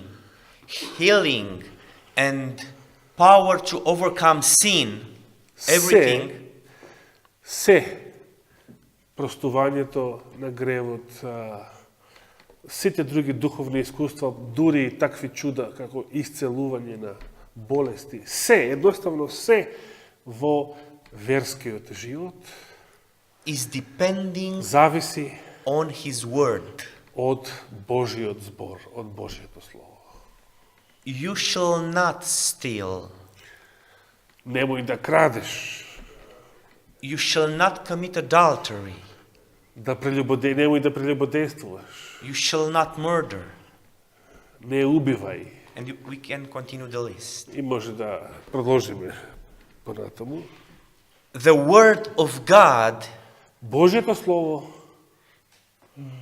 healing, and power to overcome sin, everything Се простувањето на гревот, сите други духовни искуства, дури и такви чуда како исцелување на болести, едноставно се во верскиот живот is depending зависи on His Word. од Божиот збор, од Божието Слово. You shall not steal. Немој да крадеш, You shall not commit adultery. немој да прелюбодействуваш, You shall not murder. не убивај. And we can continue the list. И може да продолжиме понатаму. The Word of God Божието Слово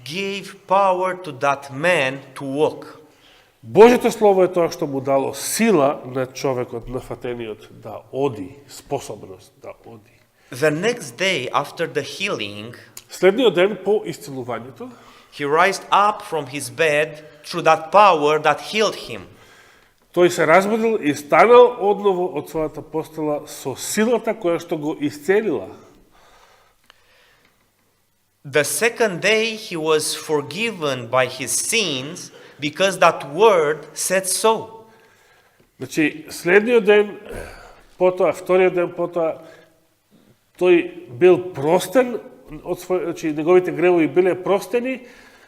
gave power to that man to walk. Божието Слово е тоа што му дало сила на човекот, на фатениот, да оди, способност да оди. The next day after the healing, Следниот ден по исцелувањето, he rised up from his bed through that power that healed him. тој се разбудил и станал одново од својата постела со силата која што го исцелила. The second day he was forgiven by his sins because that word said so. Значи, следниот ден, вториот ден потоа, тој бил простен од значи неговите гревови биле простени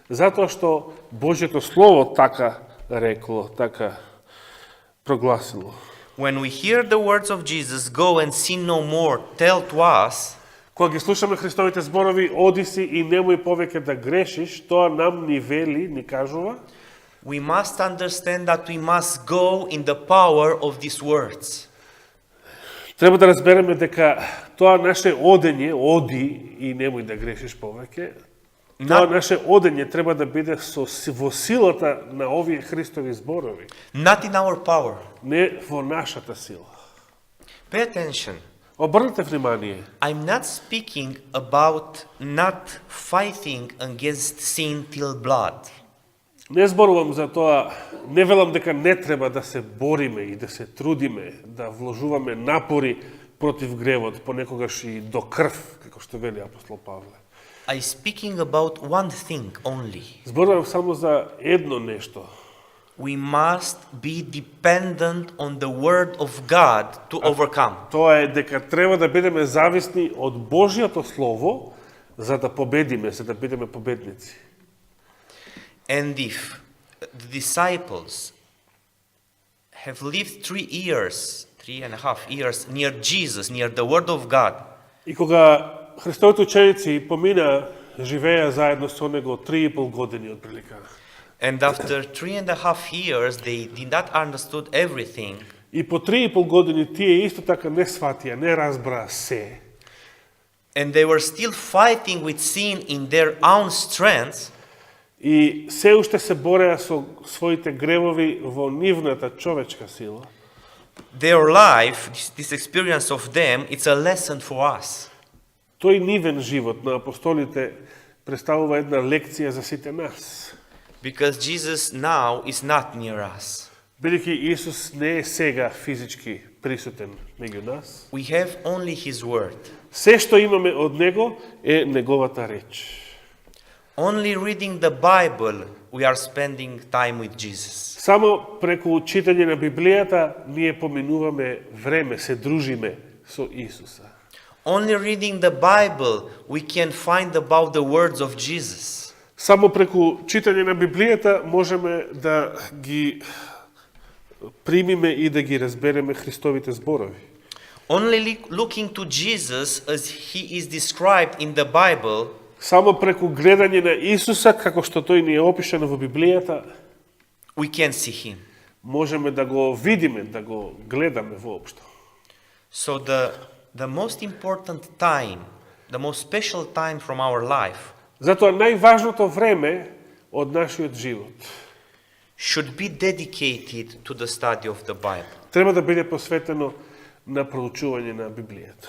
затоа што Божјето Слово така рекло, така прогласило. When we hear the words of Jesus, go and sin no more, tell to us, Кога ги слушаме Христовите зборови, оди си и немој повеќе да грешиш, тоа нам ни вели, ни кажува, we must understand that we must go in the power of these words. треба да разбереме дека тоа наше одење, оди и немој да грешиш повеќе, тоа наше одење треба да биде во силата на овие Христови зборови, Not in our power. не во нашата сила. Pay attention. Обрнете внимание. I'm not speaking about not fighting against sin till blood. Не зборувам за тоа, не велам дека не треба да се бориме и да се трудиме, да вложуваме напори против гревот, понекогаш и до крв, како што вели апостол Павле. I'm speaking about one thing only. Зборувам само за едно нешто. We must be dependent on the word of God to overcome. Тоа е дека треба да бидеме зависни од Божјото Слово за да победиме, за да бидеме победници. And if the disciples have lived 3.5 years near Jesus, near the word of God, И кога Христовите ученици помина, живеа заедно со него 3,5 години отприлика. and after 3.5 years they did not understood everything, И по 3,5 години тие исто така не сватија, не разбраа се. and they were still fighting with sin in their own strength, И се уште се бореа со своите гревови во нивната човечка сила. their life, this experience of them, it's a lesson for us. Тој нивен живот на апостолите представува една лекција за сите нас. Because Jesus now is not near us. Бидејќи Исус не е сега физички присутен меѓу нас, We have only His word. се што имаме од Него е Неговата реч. Only reading the Bible, we are spending time with Jesus. Само преку читање на Библијата ние поминуваме време, се дружиме со Исуса. Only reading the Bible, we can find about the words of Jesus. Само преку читање на Библијата можеме да ги примиме и да ги разбереме Христовите зборови. Only looking to Jesus as He is described in the Bible, Само преку гледање на Исуса, како што тој ни е опишан во Библијата, we can see Him. можеме да го видиме, да го гледаме воопшто. So the most important time, the most special time from our life, Затоа најважното време од нашиот живот should be dedicated to the study of the Bible. Треба да биде посветено на проучување на Библијата.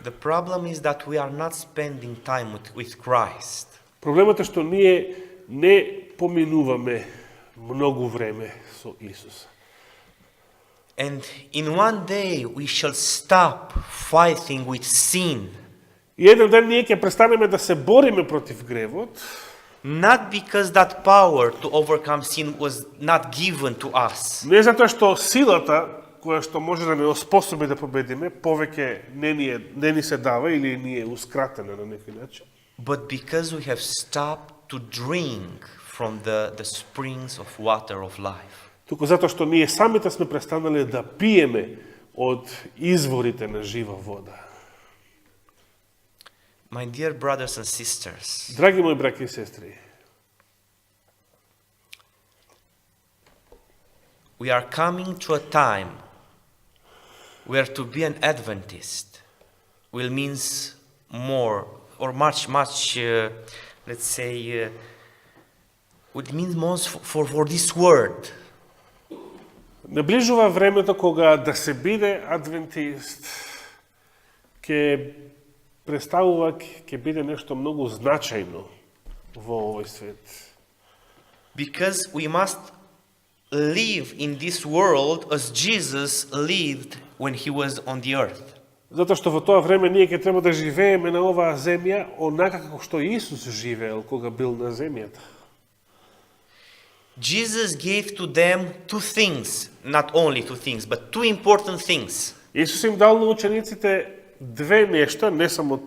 The problem is that we are not spending time with Christ. Проблемот е што ние не поминуваме многу време со Исуса. And in one day we shall stop fighting with sin, И еден ден ние ќе престанеме да се бориме против гревот, not because that power to overcome sin was not given to us, не затоа што силата која што може да не оспособи да победиме, повеќе не ни се дава или ни е ускратена на некој начин, but because we have stopped to drink from the springs of water of life. туку затоа што ние самите сме престанале да пиеме од изворите на жива вода. My dear brothers and sisters, Драги мои браќи и сестри, we are coming to a time where to be an Adventist will means more or much, let's say, would mean most for this word. наближува времето кога да се биде адвентист ќе представува ќе биде нешто многу значајно во овој свет. Because we must live in this world as Jesus lived when he was on the earth. Затоа што во тоа време ние ќе треба да живееме на оваа земја онака како што Исус живеел кога бил на земјата. Jesus gave to them two things, not only two things, but two important things. Исус им дал на учениците две нешта, не само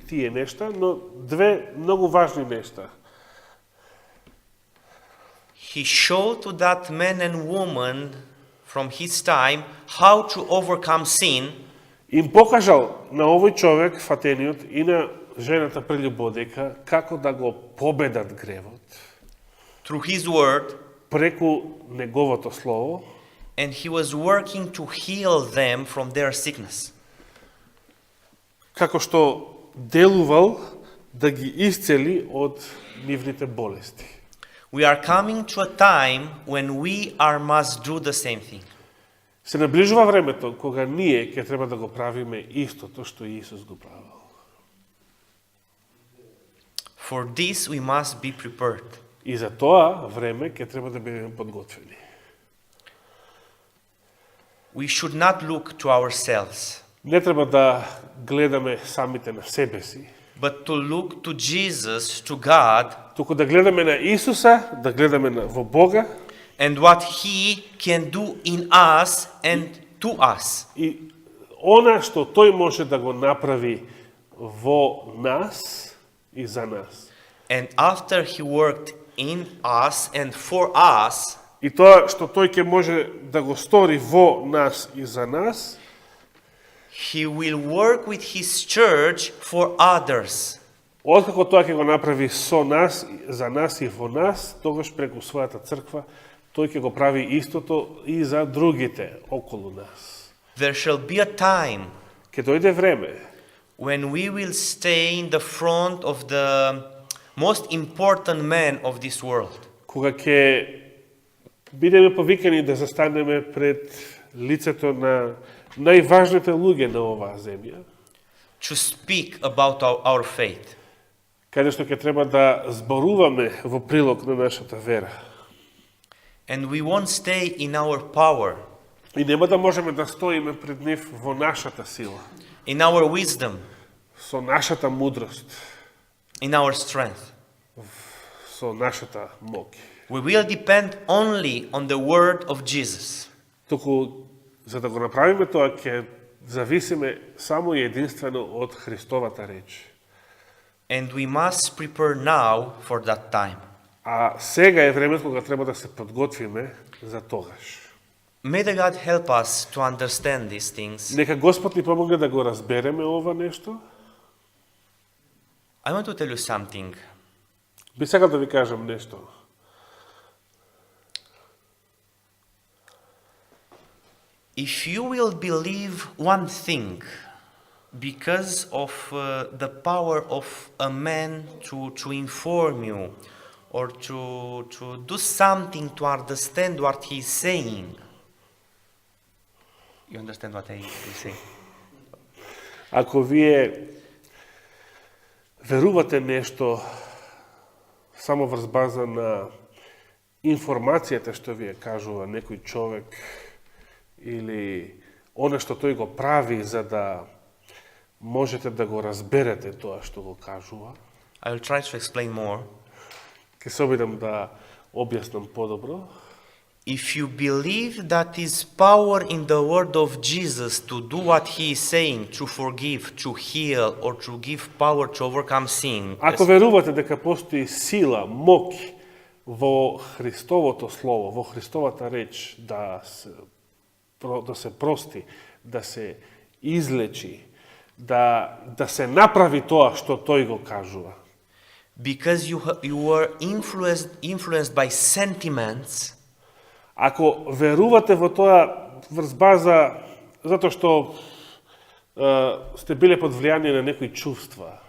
тие нешта, но две многу важни нешта. He showed to that man and woman from his time how to overcome sin. Им покажал на овој човек, фатениот, и на жената прелюбодека, како да го победат гревот. Through his word, преку неговото слово, and he was working to heal them from their sickness. како што делувал да ги исцели од нивните болести. We are coming to a time when we must do the same thing. Се наближува времето кога ние ќе треба да го правиме истото што Исус го правил. For this we must be prepared. И за тоа време ќе треба да бидеме подготвени. We should not look to ourselves, Не треба да гледаме самите на себе си, but to look to Jesus, to God, туку да гледаме на Исуса, да гледаме во Бога and what He can do in us and to us. и она што тој може да го направи во нас и за нас. And after He worked in us and for us, И тоа што тој ќе може да го стори во нас и за нас, He will work with His church for others. откако тоа ќе го направи со нас, за нас и во нас, тогаш преку својата црква, тој ќе го прави истото и за другите околу нас. There shall be a time Ќе дојде време when we will stay in the front of the most important men of this world. кога ќе бидеме повикани да застанеме пред лицето на најважните луѓе на оваа земја, To speak about our faith. каде што ќе треба да зборуваме во прилог на нашата вера. And we won't stay in our power, И нема да можеме да стоиме пред нив во нашата сила, in our wisdom, со нашата мудрост, in our strength. со нашата моќ. We will depend only on the word of Jesus. Туку, за да го направиме тоа, ќе зависиме само и единствено од Христовата реч. And we must prepare now for that time. А сега е времето кога треба да се подготвиме за тогаш. May the God help us to understand these things. Нека Господ ни помогне да го разбереме ова нешто. I want to tell you something. Би сакал да ви кажам нешто. If you will believe one thing because of the power of a man to inform you or to do something to understand what he's saying. You understand what I say? Ако вие верувате нешто само врз база на информацијата што вие кажува некој човек или оно што тој го прави за да можете да го разберете тоа што го кажува, I will try to explain more. ќе се обидам да објаснам подобро. If you believe that is power in the word of Jesus to do what he is saying, to forgive, to heal, or to give power to overcome sin, Ако верувате дека постои сила, моќ во Христовото слово, во Христовата реч да се прости, да се излечи, да се направи тоа што тој го кажува. because you were influenced by sentiments, Ако верувате во тоа врз база затоа што сте биле под влијание на некои чувства,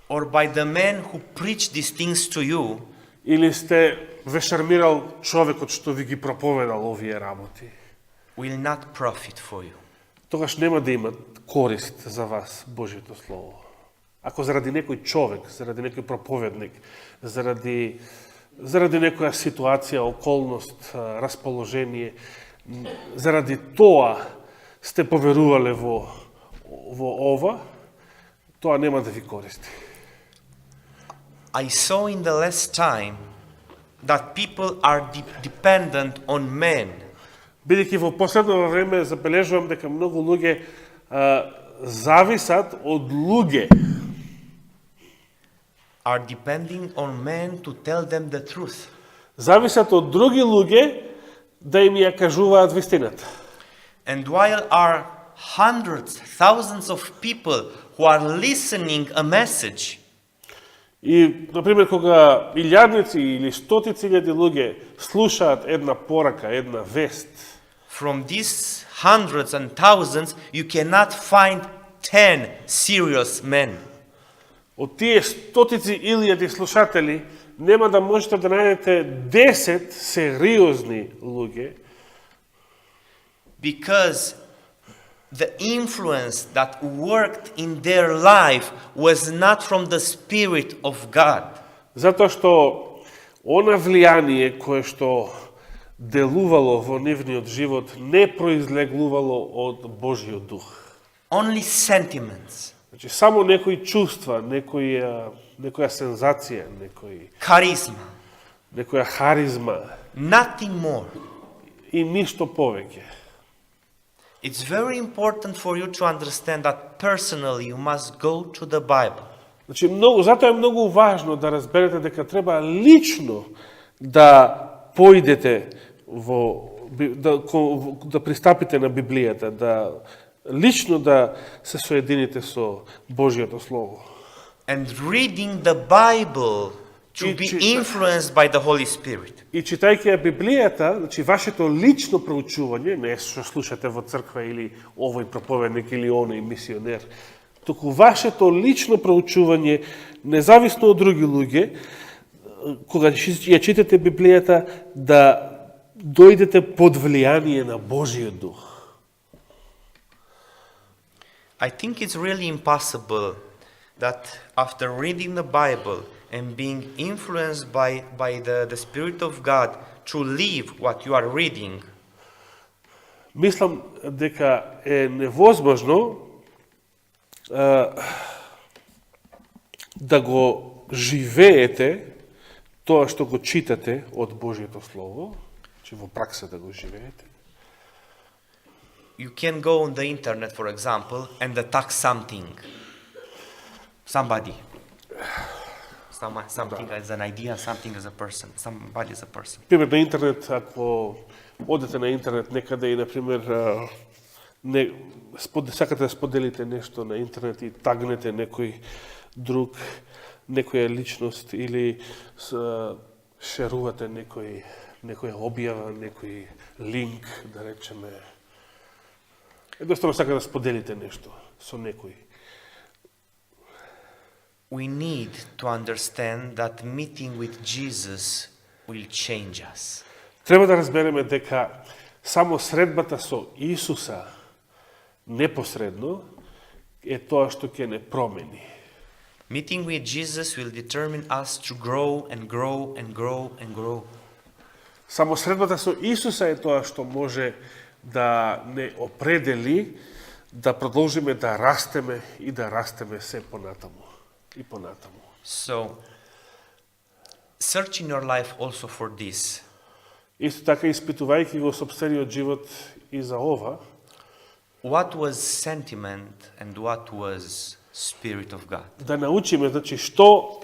or by the man who preached these things to you, или сте ве шармирал човекот што ви ги проповедал овие работи, will not profit for you. тогаш нема да има корист за вас Божјето Слово. Ако заради некој човек, заради некој проповедник, заради некоја ситуација, околност, расположение, заради тоа сте поверувале во ова, тоа нема да ви користи. I saw in the last time that people are dependent on men. Бидејќи во последно време забележувам дека многу луѓе зависат од луѓе. Are depending on men to tell them the truth. Зависат од други луѓе да им ја кажуваат вистината. And while are hundreds, thousands of people who are listening a message, И, например, кога илјадници или стотици илјади луѓе слушаат една порака, една вест, from these hundreds and thousands, you cannot find 10 serious men. од тие стотици илјади слушатели, нема да можете да најдете 10 сериозни луѓе, Because the influence that worked in their life was not from the Spirit of God. затоа што она влијание кое што делувало во нивниот живот не произлегувало од Божјиот дух. Only sentiments, Значи, само некои чувства, некоја сензација, charisma, некоја харизма nothing more. и ништо повеќе. It's very important for you to understand that personally you must go to the Bible. Значи, затоа е многу важно да разберете дека треба лично да поидете да пристапите на Библијата, лично да се соедините со Божјото Слово. And reading the Bible to be influenced by the Holy Spirit. И читајќи ја Библијата, значи вашето лично проучување, не што слушате во црква или овој проповедник или оној мисионер, туку вашето лично проучување, независно од други луѓе, кога ја читате Библијата, да дојдете под влијание на Божиот дух. I think it's really impossible that after reading the Bible and being influenced by the Spirit of God to live what you are reading, Мислам дека е невозможно да го живеете тоа што го читате од Божјото Слово, че во пракса да го живеете. you can go on the internet, for example, and attack somebody. Something as an idea, something as a person. Somebody as a person. Пример, на интернет, ако одете на интернет некаде и, например, сакате да споделите нешто на интернет и тагнете некој друг, некоја личност или шерувате некоја објава, некој линк, да речеме. Едноставно сакате да споделите нешто со некој. we need to understand that meeting with Jesus will change us. Треба да разбереме дека само средбата со Исуса непосредно е тоа што ќе не промени. Meeting with Jesus will determine us to grow and grow and grow and grow. Само средбата со Исуса е тоа што може да не определи да продолжиме да растеме и да растеме се понатаму и понатаму. So, search in your life also for this. Исто така испитувајќи го сопствениот живот и за ова, What was sentiment and what was Spirit of God? да научиме, значи, што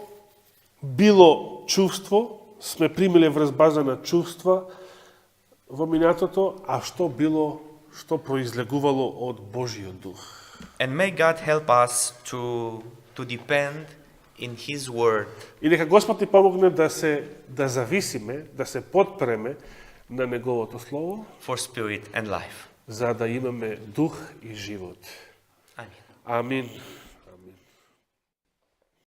било чувство, сме примиле врз база на чувства во минатото, а што произлегувало од Божиот дух. And may God help us to depend in His Word И нека Господ ни помогне да зависиме, да се подпреме на Неговото Слово, for spirit and life. за да имаме дух и живот. Amen. Амин.